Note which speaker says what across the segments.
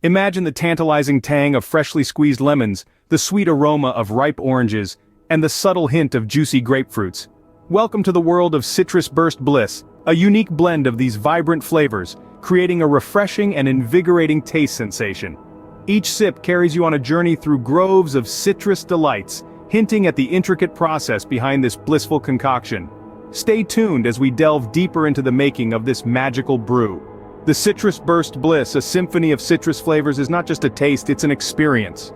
Speaker 1: Imagine the tantalizing tang of freshly squeezed lemons, the sweet aroma of ripe oranges, and the subtle hint of juicy grapefruits. Welcome to the world of Citrus Burst Bliss, a unique blend of these vibrant flavors, creating a refreshing and invigorating taste sensation. Each sip carries you on a journey through groves of citrus delights, hinting at the intricate process behind this blissful concoction. Stay tuned as we delve deeper into the making of this magical brew. The Citrus Burst Bliss, a symphony of citrus flavors, is not just a taste, it's an experience.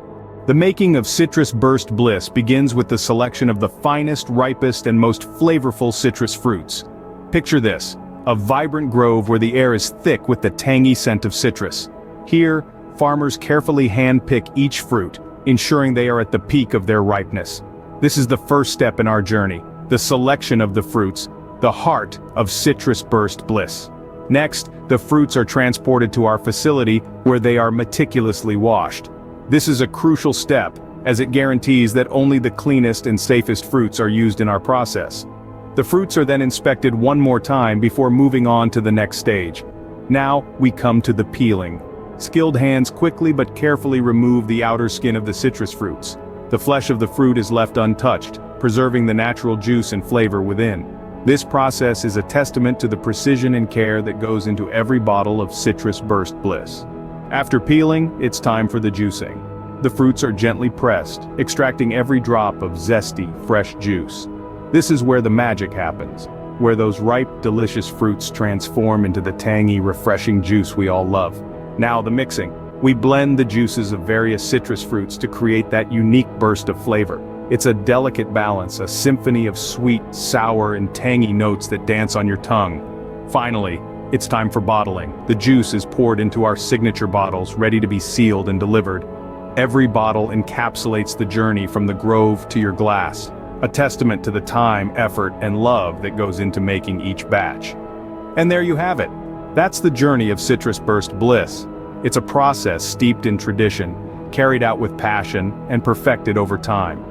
Speaker 1: The making of Citrus Burst Bliss begins with the selection of the finest, ripest, and most flavorful citrus fruits. Picture this, a vibrant grove where the air is thick with the tangy scent of citrus. Here, farmers carefully hand-pick each fruit, ensuring they are at the peak of their ripeness. This is the first step in our journey, the selection of the fruits, the heart of Citrus Burst Bliss. Next, the fruits are transported to our facility where they are meticulously washed. This is a crucial step, as it guarantees that only the cleanest and safest fruits are used in our process. The fruits are then inspected one more time before moving on to the next stage. Now, we come to the peeling. Skilled hands quickly but carefully remove the outer skin of the citrus fruits. The flesh of the fruit is left untouched, preserving the natural juice and flavor within. This process is a testament to the precision and care that goes into every bottle of Citrus Burst Bliss. After peeling, it's time for the juicing. The fruits are gently pressed, extracting every drop of zesty, fresh juice. This is where the magic happens, where those ripe, delicious fruits transform into the tangy, refreshing juice we all love. Now the mixing. We blend the juices of various citrus fruits to create that unique burst of flavor. It's a delicate balance, a symphony of sweet, sour, and tangy notes that dance on your tongue. Finally, it's time for bottling. The juice is poured into our signature bottles, ready to be sealed and delivered. Every bottle encapsulates the journey from the grove to your glass, a testament to the time, effort, and love that goes into making each batch. And there you have it. That's the journey of Citrus Burst Bliss. It's a process steeped in tradition, carried out with passion, and perfected over time.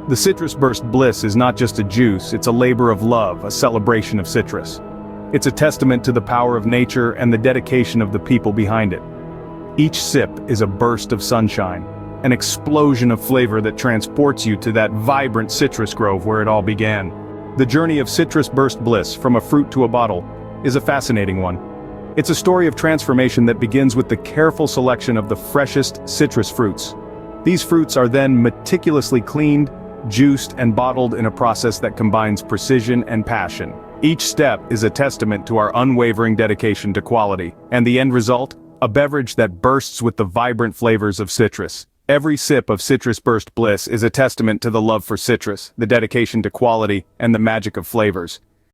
Speaker 1: The Citrus Burst Bliss is not just a juice, it's a labor of love, a celebration of citrus. It's a testament to the power of nature and the dedication of the people behind it. Each sip is a burst of sunshine, an explosion of flavor that transports you to that vibrant citrus grove where it all began. The journey of Citrus Burst Bliss, from a fruit to a bottle, is a fascinating one. It's a story of transformation that begins with the careful selection of the freshest citrus fruits. These fruits are then meticulously cleaned, juiced, and bottled in a process that combines precision and passion. Each step is a testament to our unwavering dedication to quality, and the end result? A beverage that bursts with the vibrant flavors of citrus. Every sip of Citrus Burst Bliss is a testament to the love for citrus, the dedication to quality, and the magic of flavors.